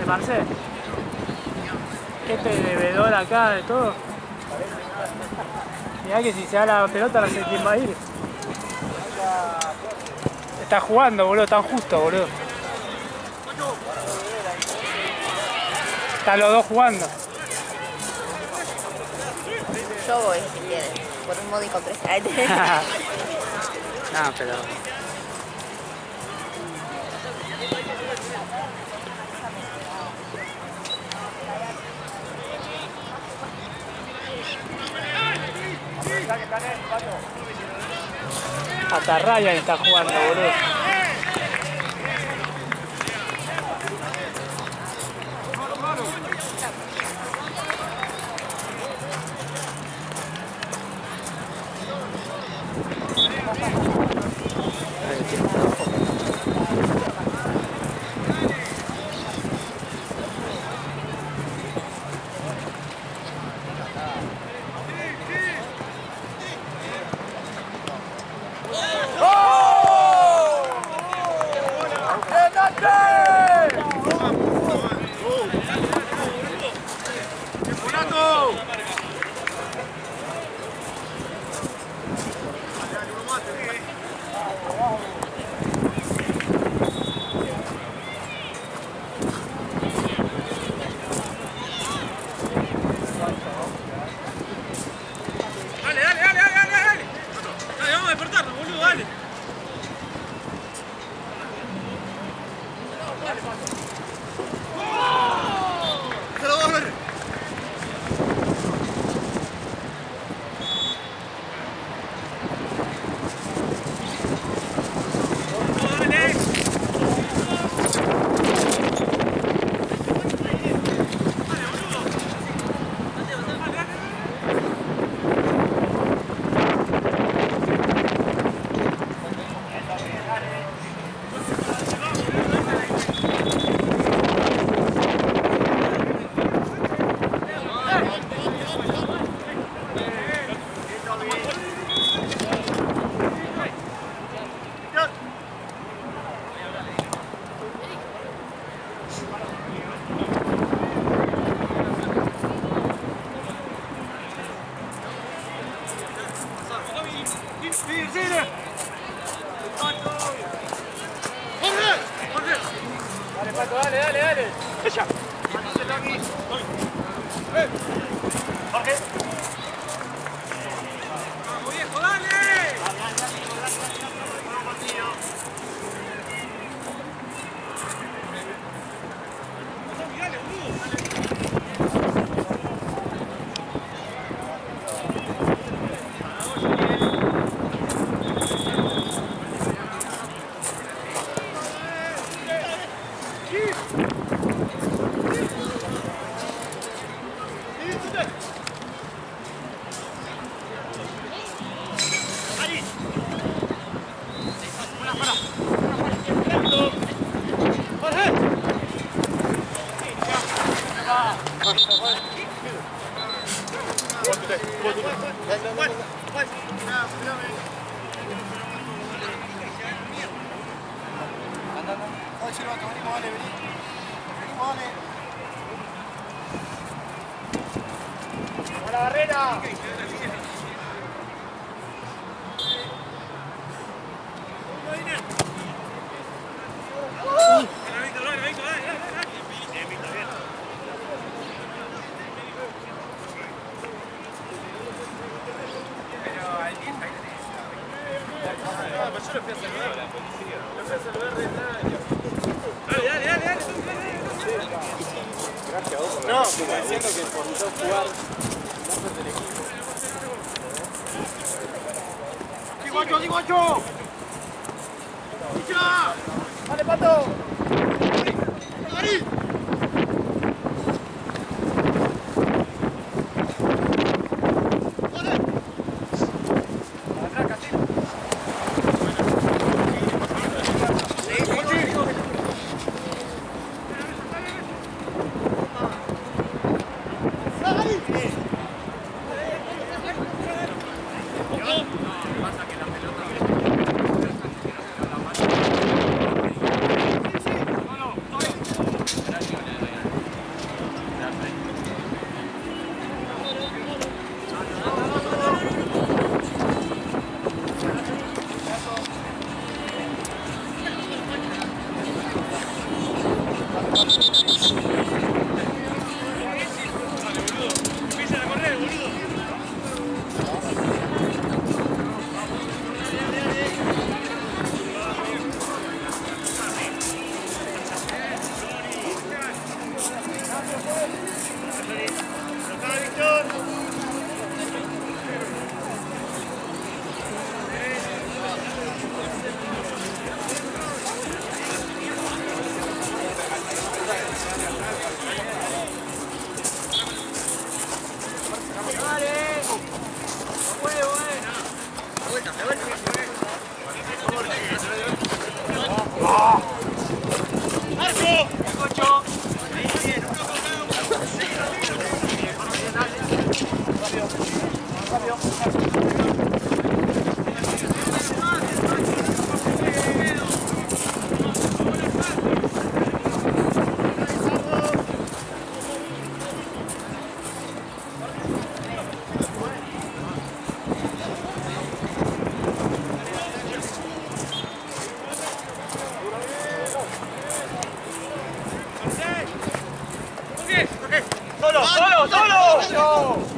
Marcel, ¿qué te bebedor acá de todo? Mirá que si se da la pelota no sé quién va a ir. Está jugando, boludo, tan justo, boludo. Están los dos jugando. Yo voy, si quieres, por un módico precio. No, pero... Hasta Ryan está jugando, boludo. No, como diciendo que por no jugar no del equipo. ¡Guacho! ¡Dale, Pato! ¡Ari! ¡Solo, solo, solo!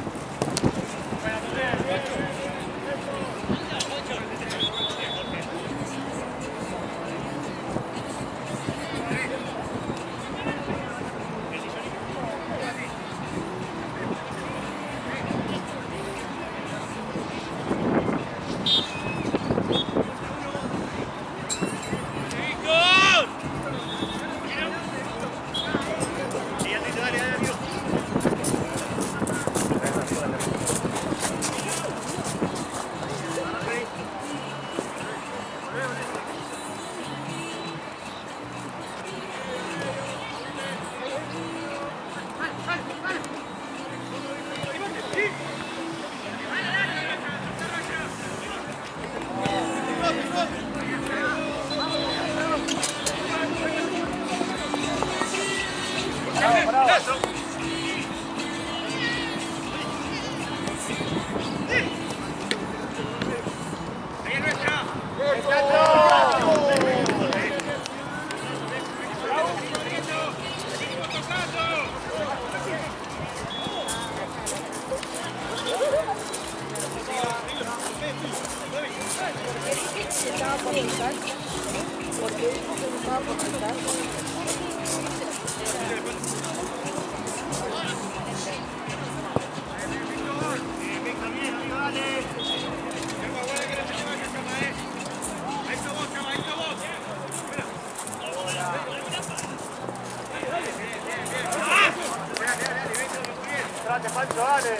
Dale, Pancho, dale.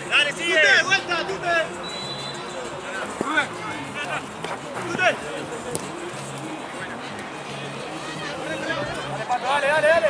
Dale, sigue. ¡Tute, vuelta, Tute! ¡Tute! Dale, Pato, dale, dale, dale.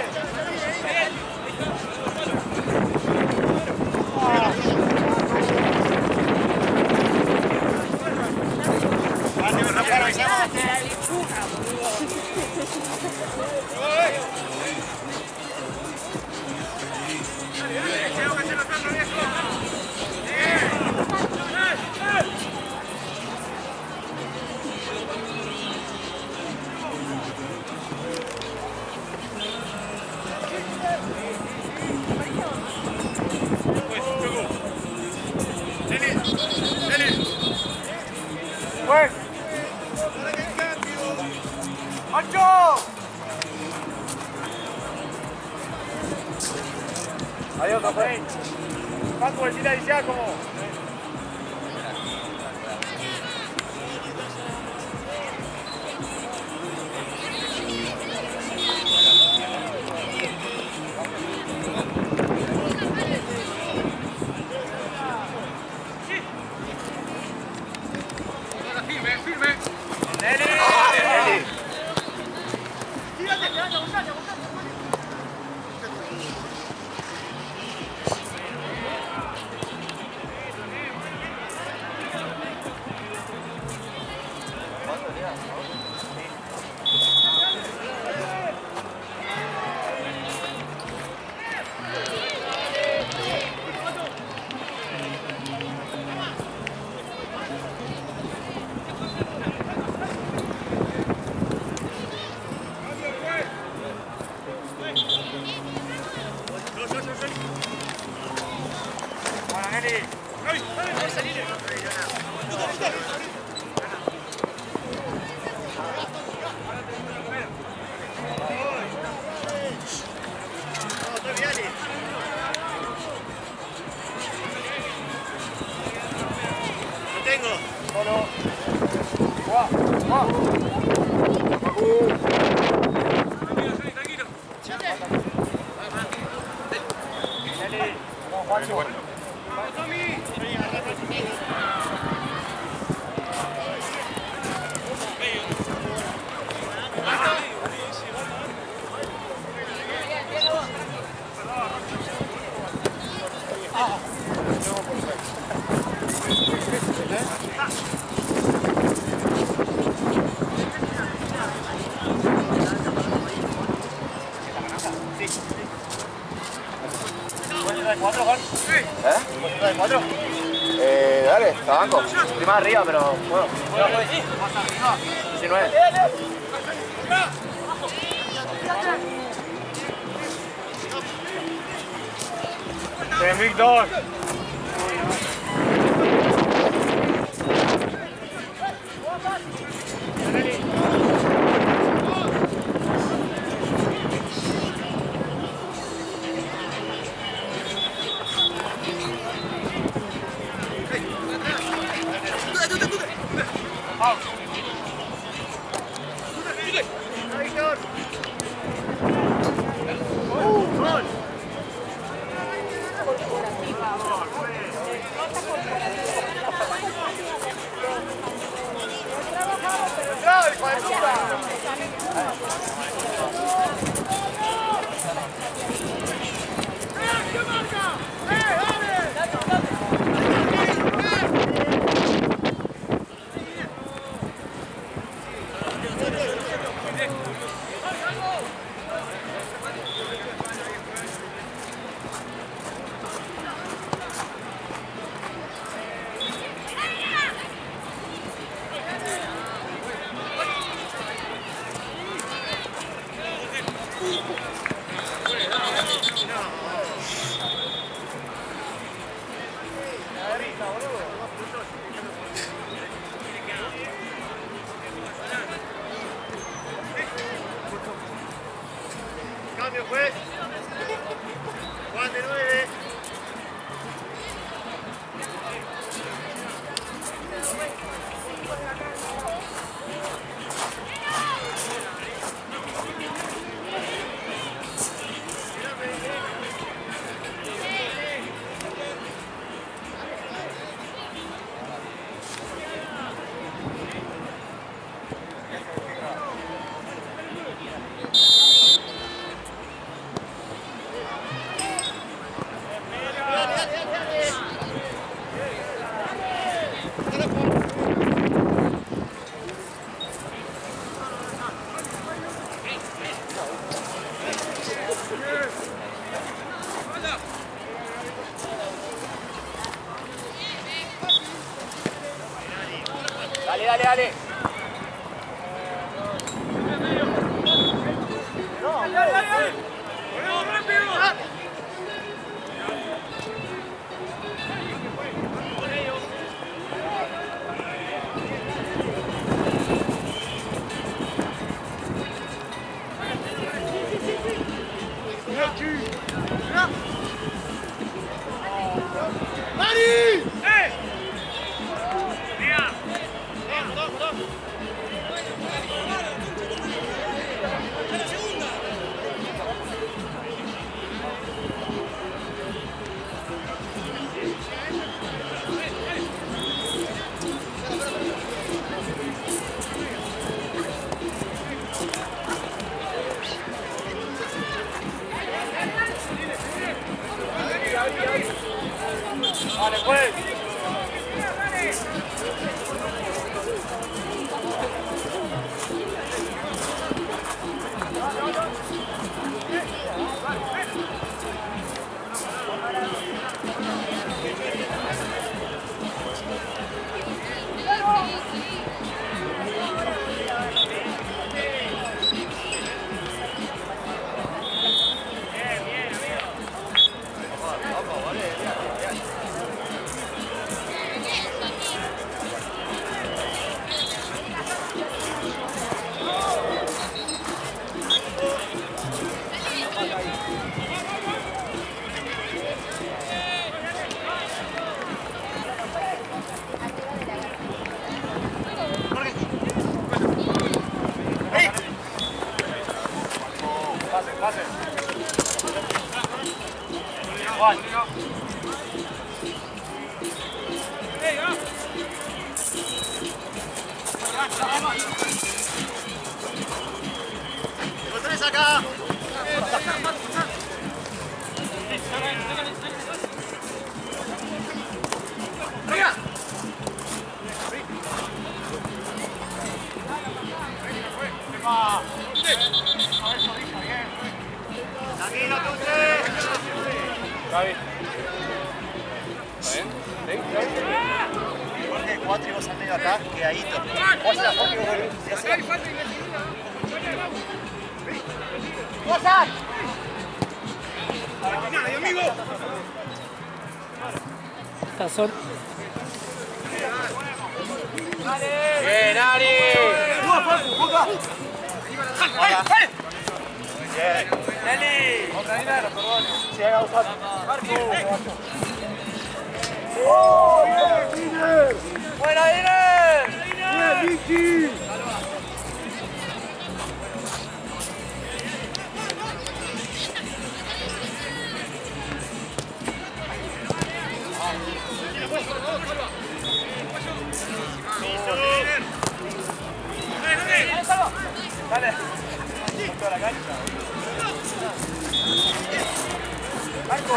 ¡Bueno! ¡Ocho! Adiós, café. Paco, decirle ahí ya como... 4. Dale, la banco. Estoy más arriba, pero bueno. 19. Víctor. Cambio, juez. Juan de 9. Dale, dale, dale. Vale, pues. Pase. Juan. Los tres acá. ¡Venga! Tranquilo, tú tres. Gaby. ¿Está bien? vos al medio acá, quedadito. Vos la foto y vos volvés. ¡Cosas! amigo! Está solo. Bien, Ari. Bien. Nelly. Otra dinero, perdón. Sí, haga usar. Buena, Diner. ¡Bien, Vicky! Dale. Punto a la cancha. Marco.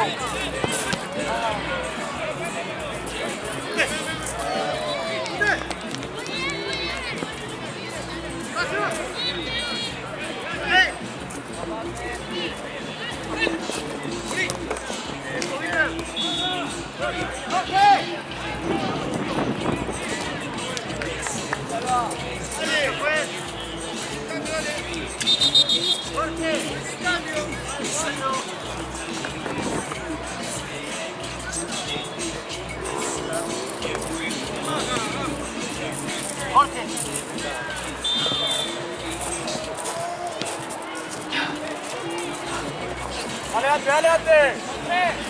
¡Dale, dale!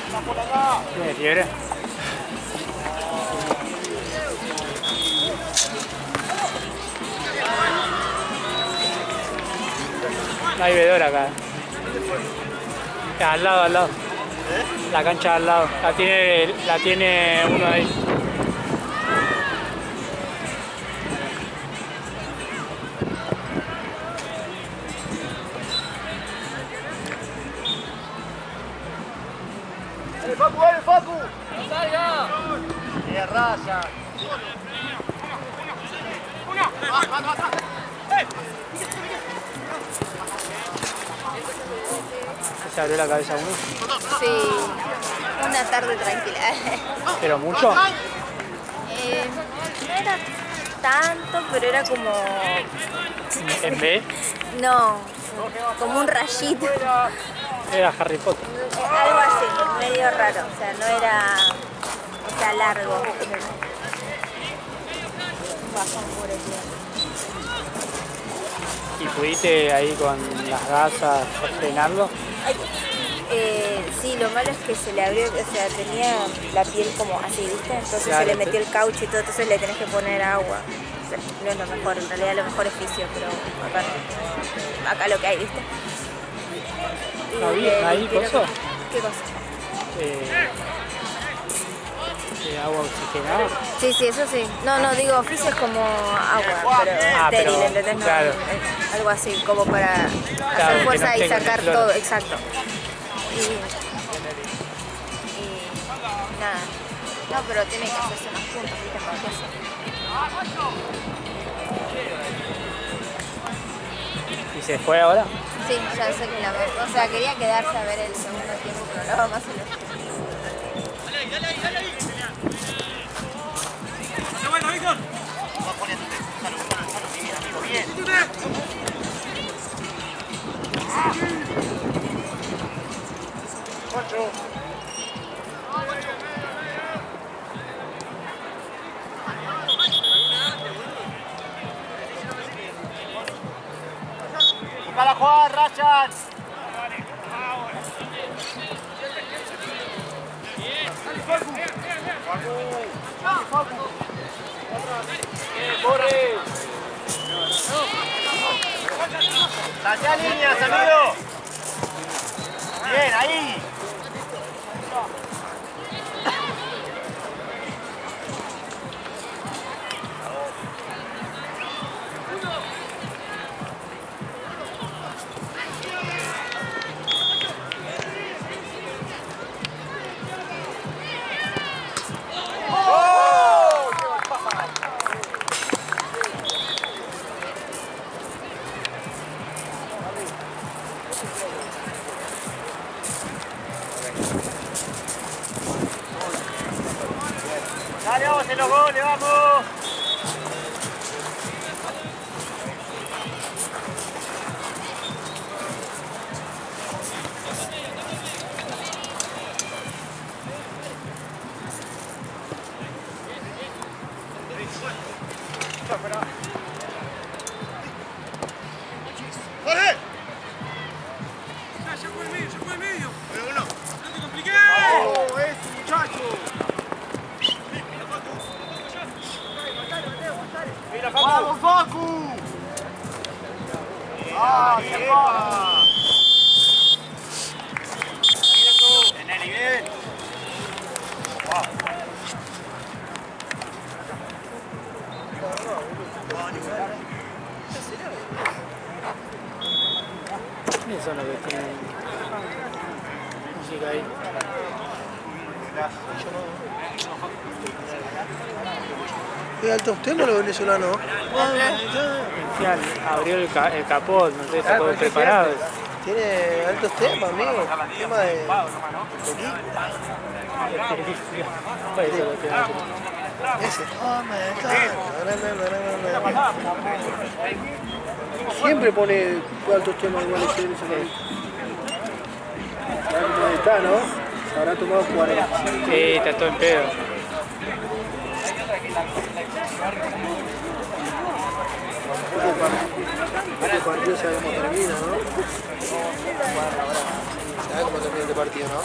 ¡Está por acá! ¿Tiene fiebre? No hay vedor acá. Al lado, al lado. La cancha al lado. La tiene uno ahí. ¡Dale, Facu, dale, Facu! ¡No salga! ¡Qué raya! ¿Se abrió la cabeza uno? Sí, una tarde tranquila. ¿Pero mucho? No era tanto, pero era como... ¿En B? No, como un rayito. Era Harry Potter. Algo así, medio raro. O sea, no era... O sea, largo. Bajón por el día. ¿Y pudiste ahí con las gasas frenarlo? Sí, lo malo es que se le abrió, o sea, tenía la piel como así, ¿viste? Entonces Claro, se le metió el caucho y todo, entonces le tenés que poner agua. O sea, no es lo mejor, en realidad lo mejor es fisio, pero acá lo que hay, ¿viste? Y ¿Había le ahí limpié coso? ¿Qué cosa? Agua oxigenada. Sí, sí, eso sí. No, digo, fisio es como agua, pero estéril, pero, ¿entendés? No, claro. algo así, como para Claro, hacer que fuerza no y tenga sacar cloro. todo, exacto. Y nada. No, pero tiene que hacerse unos puntos, ¿viste? Para que eso. ¿Y se fue ahora? Sí, ya sé que la verdad. O sea, quería quedarse a ver el segundo tiempo, pero no, más o menos. Vamos poniéndote. Salud, bien, amigo, bien. Ocho. ¡Buscala, Juan, Rachan! ¡Corre! ¡Saltea líneas, amigo! ¡Bien, ahí! ¡Vamos, Facu! ¡Ah, qué va! Nelly, bien. ¿Quiénes son los que tienen música ahí? ¿Es alto usted o los venezolanos? Abrió el capot, no sé, está todo preparado. Tiene altos temas, amigo. Tema de... Por eso lo tengo. Ese. Oh, siempre pone altos temas iguales que venezolanos. Ahí está, ¿no? Se habrá tomado 40. Sí, está todo en pedo. Este partido sabe cómo termina, ¿no? Sabe cómo termina este partido, ¿no?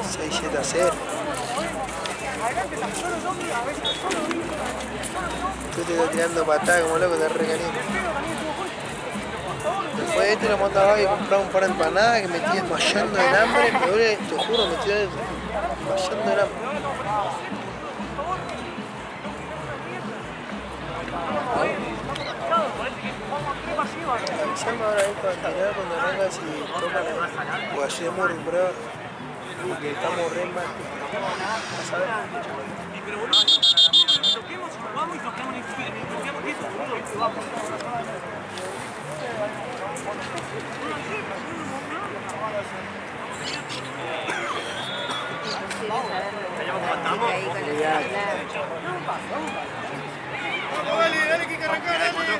6-7-0. Tú te estás tirando patadas como loco, te recaliente. Después este lo mandaba y compraba un par de empanadas que me estoy desmayando de hambre. Me duele, te juro, me estoy desmayando de hambre. Avisame ahora ahí para tirar cuando arrancas y toman, porque así hemos recuperado, porque estamos re mal. ¿Sabes? Pero boludo, toquemos y nos vamos y nos quedamos quietos, boludo. Vamos. Dale, que hay que arrancar, dale.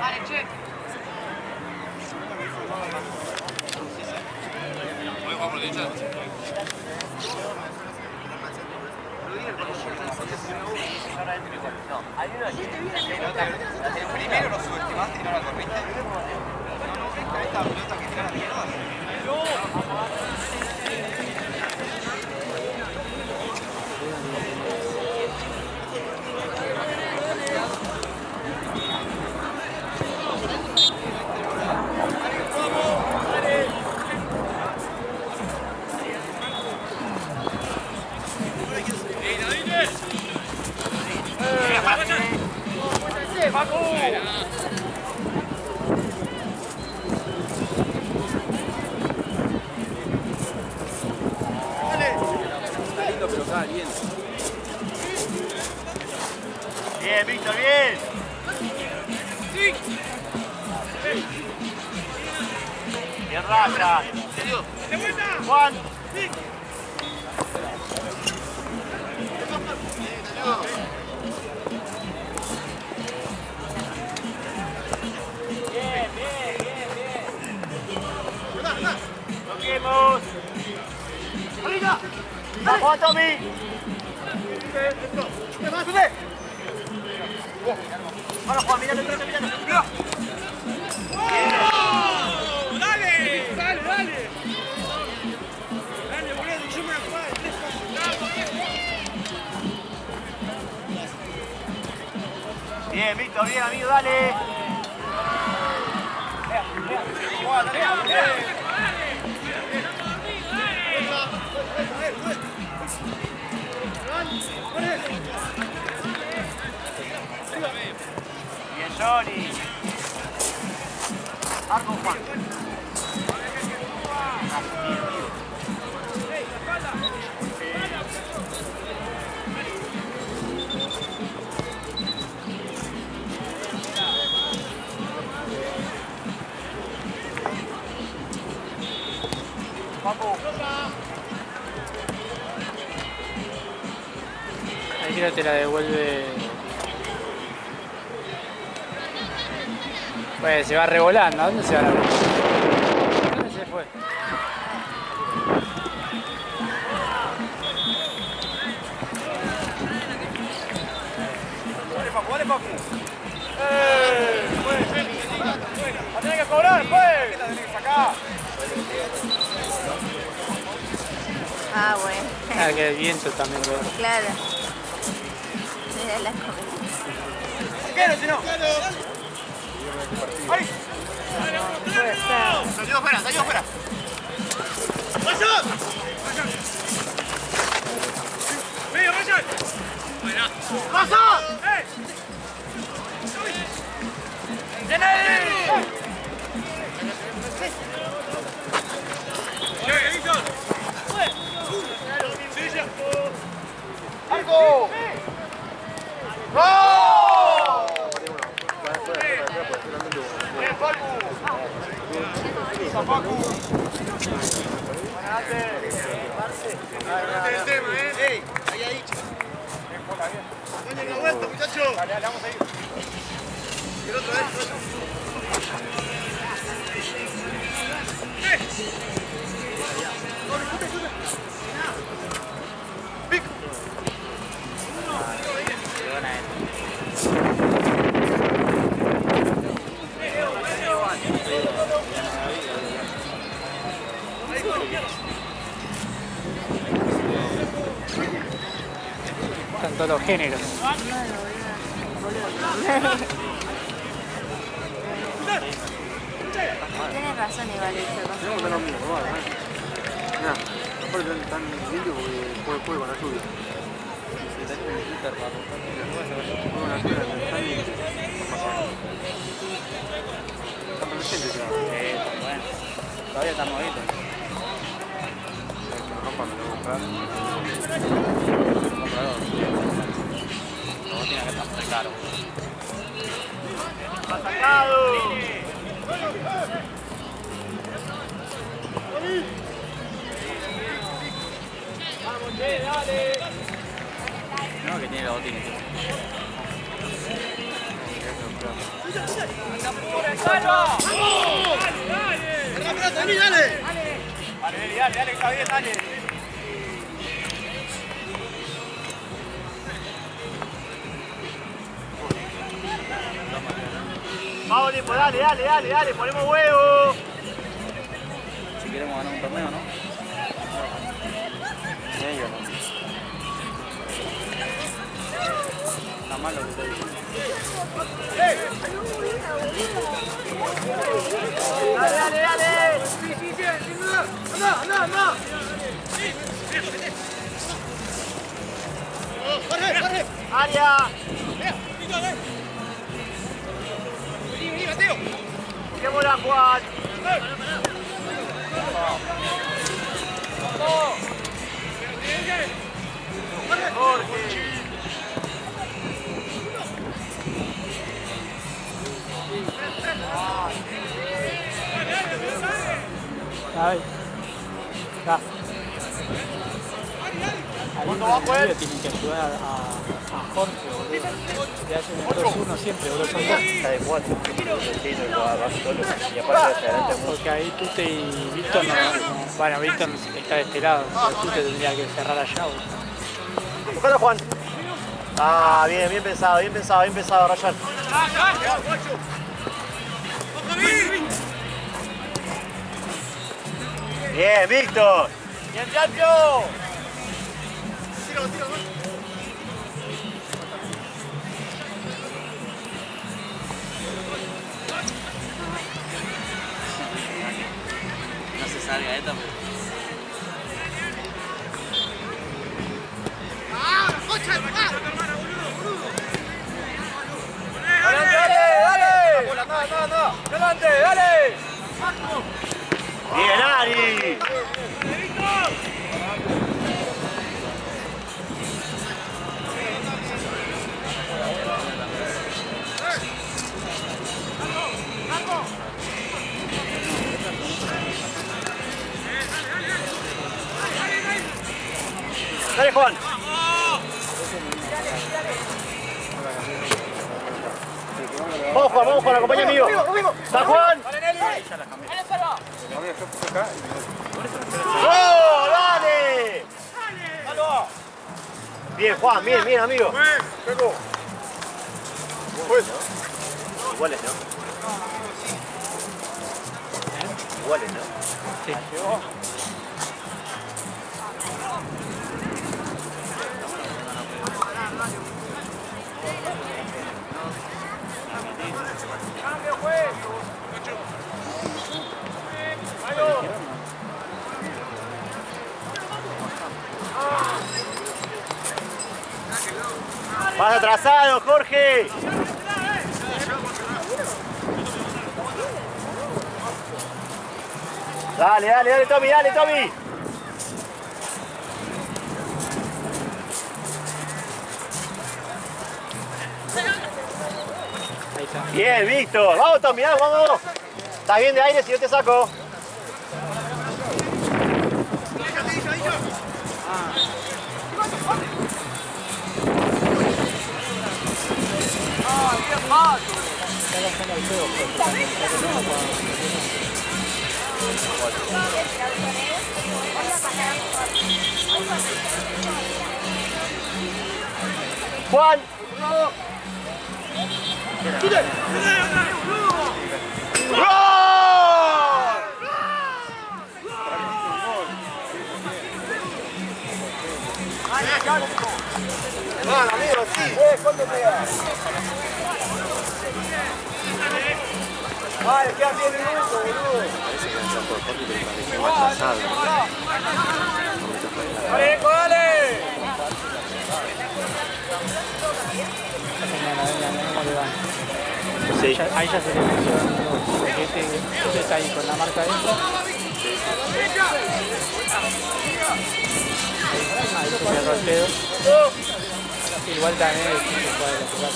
Vale, che. ¿Voy a jugar por derecha? Primero lo subestimaste y no la corriste. Esta pelota que tira la mierda. Bien, Víctor, bien. Bien, Raya. Juan. Toquemos. ¡Arriba! ¡Vamos, Tommy! ¡Ahora, Juan! ¡Míralo, míralo, míralo! ¡Dale! ¡Dale, dale! Dale, boludo, yo me la jugaba de 3 pasos. Bien, Víctor, bien, amigo, dale. Juan, dale. Bien, Johnny. Arco, Juan. Vamos. Ahí creo que te la devuelve. Pues se va revolando. ¿A dónde se va la pelota? ¿Dónde se fue? Dale, Facu, dale, Facu. ¡La tenés que cobrar, pues! ¿Qué la tenés que sacar? Ah, bueno. Ah, que el viento también, ¿verdad? Claro. Era la comida. arquero, si no. Ahí. Puede ser. Salió afuera, salió afuera. ¡Medio, vayan! ¡Buena! ¡Pasa! ¡Eh! ¡Viene ahí! ¡Arco! ¡No! ¡Bien, Facu! El tema, ¡ey! Ahí ha dicho. Vayan la vuelta, muchachos. Dale, vamos a ir. Quiero otra vez. ¡Pico! Están todos los géneros. Tienes razón igual Tenemos que tener lo mismo, ¿no? Mira, aparte están limpios porque puede con la lluvia. Con la lluvia están limpios. Están presentes ya. Bueno, todavía estamos ahí. No para no comprar. No tiene que estar muy caro. ¡Atacado! ¡Vamos, che, dale! No, que tiene los botines. ¡Dale, dale! Dale, está bien, dale. Vamos, Lipo, dale, ponemos huevo. Si queremos ganar un torneo, ¿no? Ellos no. Está mal lo que estoy diciendo. Dale. Sí, sin duda. Anda. Área. Vení, Mateo. Busquémosla, Juan. Jorge. Ay. Ya. ¿Cuándo va a jugar? Tienen que ayudar a Jorge, boludo. Le hacen el 2-1 siempre, boludo. Son dos. Está de 4. Va solo. Y aparte hacia adelante mucho. Porque ahí Tute y Víctor no. Bueno, Víctor está de este lado. Pero Tute tendría que cerrar allá, boludo. Buscalo, Juan. Ah, bien pensado, Rayán. Bien, Víctor. Bien, Sergio. Tiro. No se salga esta, pero... ¡Adelante, dale! Bien, Ari. Dale, Juan. Vamos, Juan, acompaña amigo. ¡Está Juan! ¡Oh, dale! Bien, Juan, bien, amigo. Iguales, ¿no? Iguales, ¿no? Sí. Más atrasado, Jorge. Dale, dale, dale, Tommy, dale, Tommy. Ahí está. Bien, Víctor. Vamos, Tommy, vamos. Estás bien de aire si yo te saco. Juan. Vamos, amigo, sí. ¿Cuánto pega? Vale, queda bien el minuto, boludo. Parece que entra por Jorge, pero parecía más atrasado. ¡Dale, dale! ¿Cómo le van? Sí. Ahí ya se le mencionó. Este está ahí con la marca dentro. Ahí se cerró el pedo. Igual también es que se puede jugar.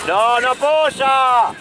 No, no apoya.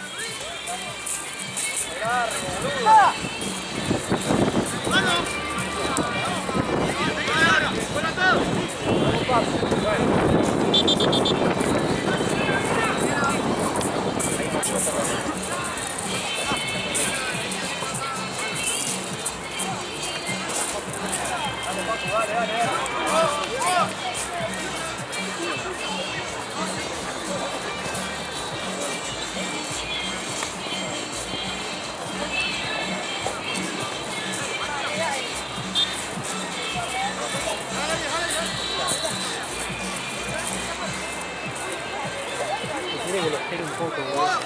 Quiere que lo espere un poco, boludo.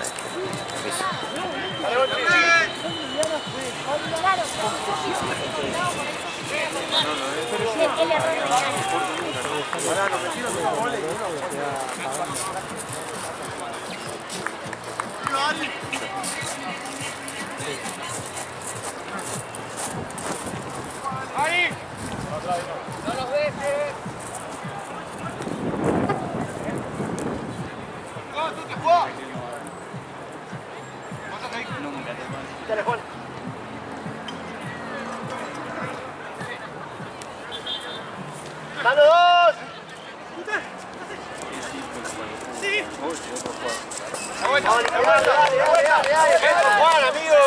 ¡Ahí! ¡No los dejes! ¡No, tú te jugás! Dale, Juan. ¡Dando dos! ¡Sí! Dale, Juan, amigo.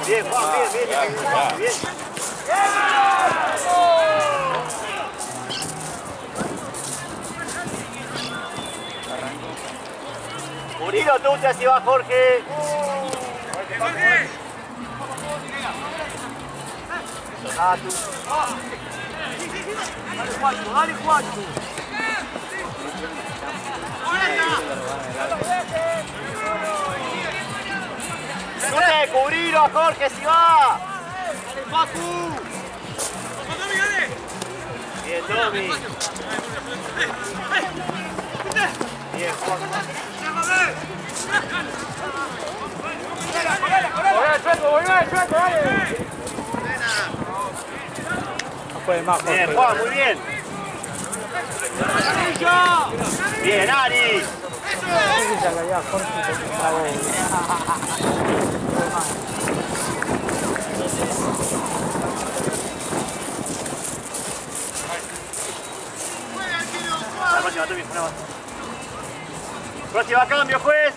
Bien, Juan, bien. Murilo, tú te así va, Jorge. Sonato. Dale, Juan. Cubrilo a Jorge si va. Dale, Facu. Bien, Tommy. Bien, Juan. No puede más, Jorge. Bien, Juan, muy bien. Bien, Ari. Ya lo había Jorge y se trabó. La próxima, Tommy, una más. Próxima cambio, juez.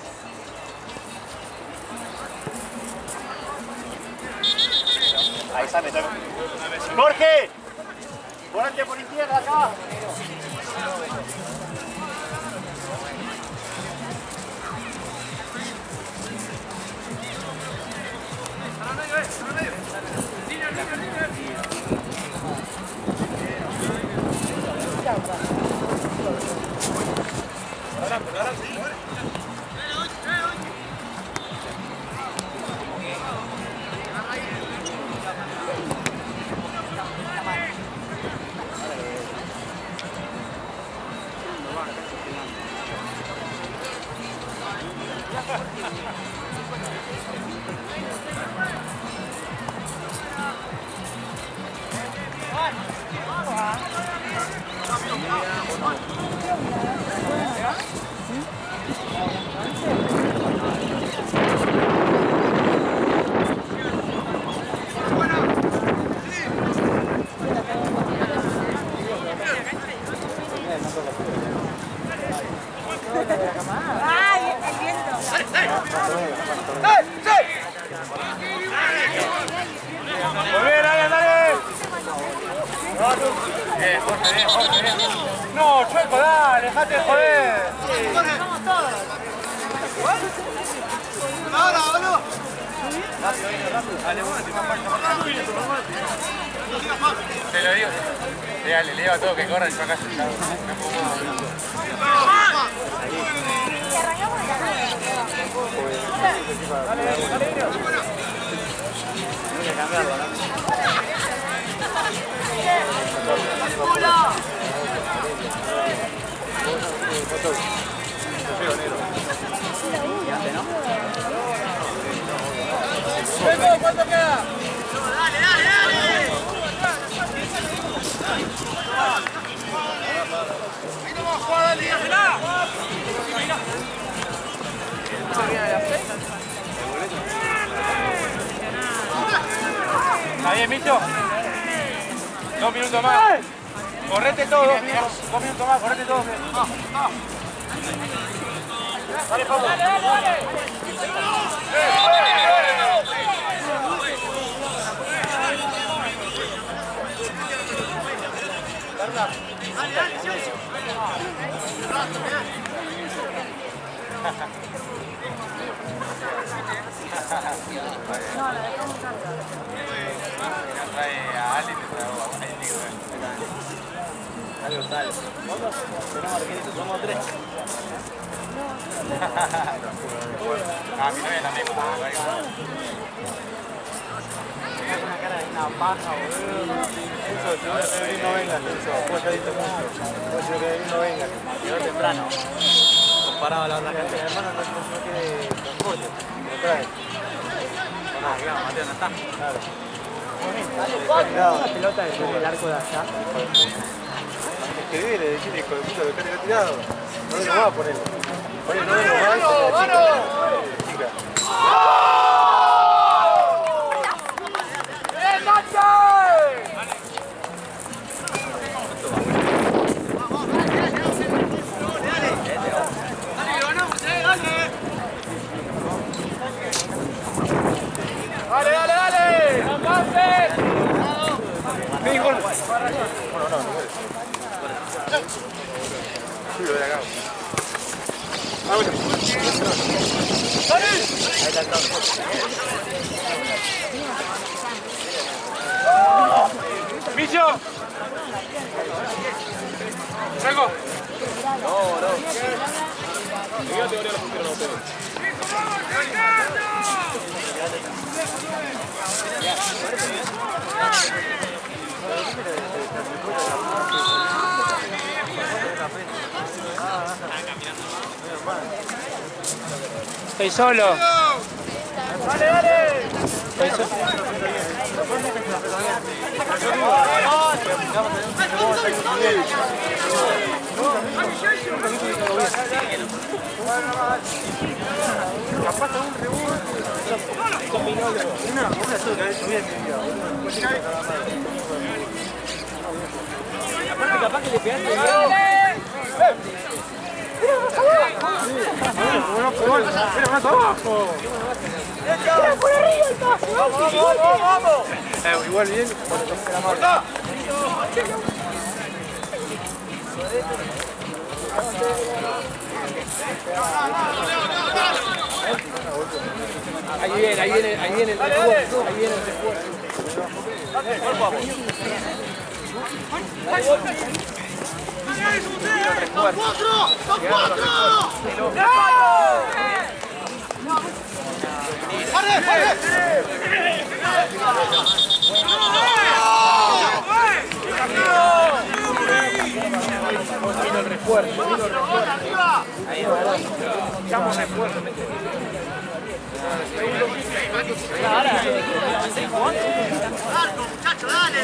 Ahí sale, Tommy. Jorge. Volante por izquierda acá. Bien, Jorge, bien, Jorge, bien. No, Chueco, dale, dejate de joder. Ahora, boludo. Dale, bueno, te lo digo. Le digo a todos que corran, yo acá sentado. No puedo más. Y arrancamos de la nada. Hay que cambiarlo, ¿no? Gigante, ¿no? ¿Cuánto queda? Dale, dale, dale. Ahí no va a jugar, dale, déjala. ¿Está bien, Micho? 2 minutos más. Correte todo, 2 minutos más, correte todo. Dale, Pablo. Dale, dale, dale. Trae a Ali, te trae a Algo tal. ¿Cuántos? Tenemos requisitos, somos 3. Ah, mi novia también, como me traigo. Es una cara de una paja, boludo. Eso, si voy a hacer no vengan, eso. Vos ya diste mucho. Vos si no querés no vengan. Llegó temprano. Comparado a la otra gente. Hermano, no quede transporte. Lo trae. Ah, claro, Mateo no está. Claro. La pelota después del arco de allá. Escribile, decirle, hijo de puta, que está tirado. No lo va a poner. Poné, no vengo más. Chica. ¡Dale, dale, dale! ¡Avance! ¿Qué gol? Bueno, no, no puede. Suyo de acá. Ah, bueno. ¡Dale! Ahí está el campo. ¡Micho! ¡Salgo! No, no. ¿Qué categoría lo pusieron a ustedes? Estoy solo. ¡Dale, dale! Estoy solo. Capaz de un rebote. Combinólogo. Una sola vez subí en mi vida, boludo. Aparte, capaz que le pegaste el Mira, más abajo. ¡Vamos! Igual bien, cuando toque la mano. Ahí viene el refuerzo. Ahí viene el refuerzo. Vino el refuerzo. Ahí va. Echamos refuerzo. Muchacho, dale.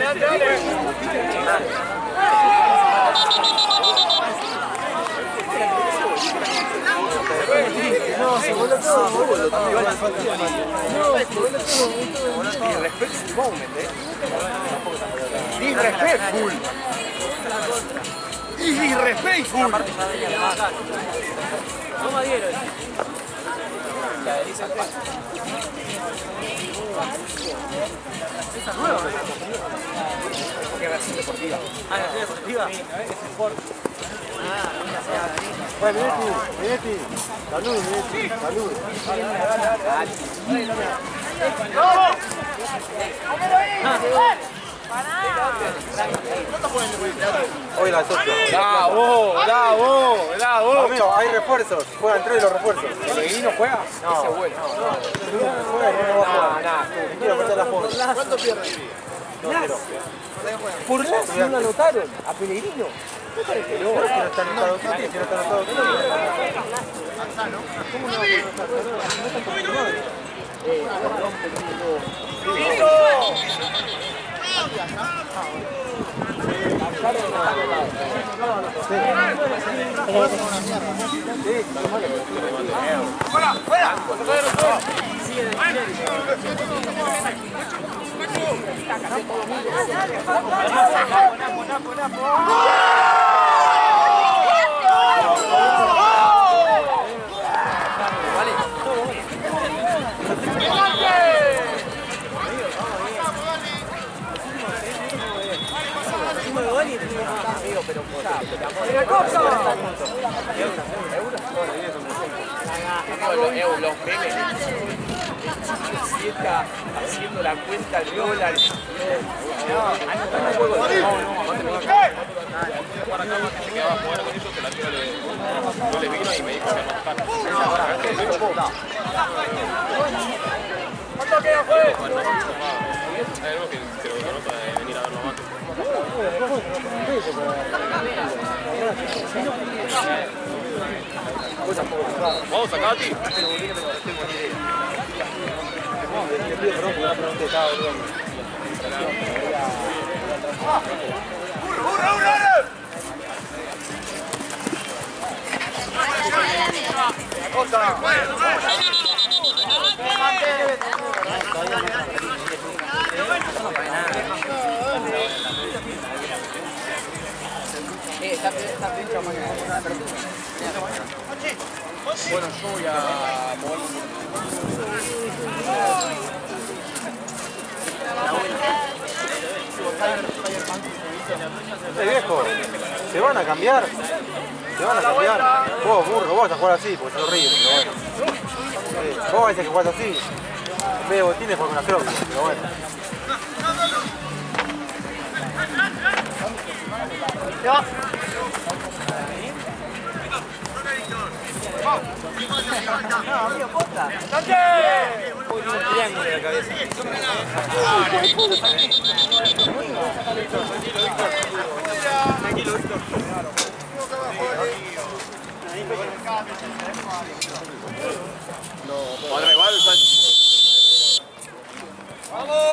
¡Dale! No, se voló todo, boludo. También igual no, se voló todo. Disrespectful moment, Disrespectful. Disrespectful. Toma Diego. Porque Brasil deportiva. Ah, ¿la deportiva? Sí, es sport. Bueno, Minetti. Salud, Minetti. Salud. Hoy la socio. Bravo. Amigo, hay refuerzos. Juegan 3 de los refuerzos. ¿Pellegrino juega? No. Ese es bueno. Juega y no va a jugar. Quiero meter la foto. ¿Cuánto pierden? 2-0. Por Lazo no lo anotaron. A Pellegrino. Si no está anotado Titi, si no está anotado Titi. ¿Cómo no va a anotar? Los memes. Sieta haciendo la cuenta del dólar. No le vino y me dijo que no ¿Cuánto queda, juez? Hay algo que se lo conozco de venir a verlo más. Vamos acá, Ti. Bueno, yo voy a mover. Viejo, se van a cambiar. Se van a cambiar. Vos, burro, vos vas a jugar así, porque es horrible, pero bueno. Sí, vos vais a que jugás así. En vez de botines juegas con una croquis, pero bueno. Triángulo de la cabeza.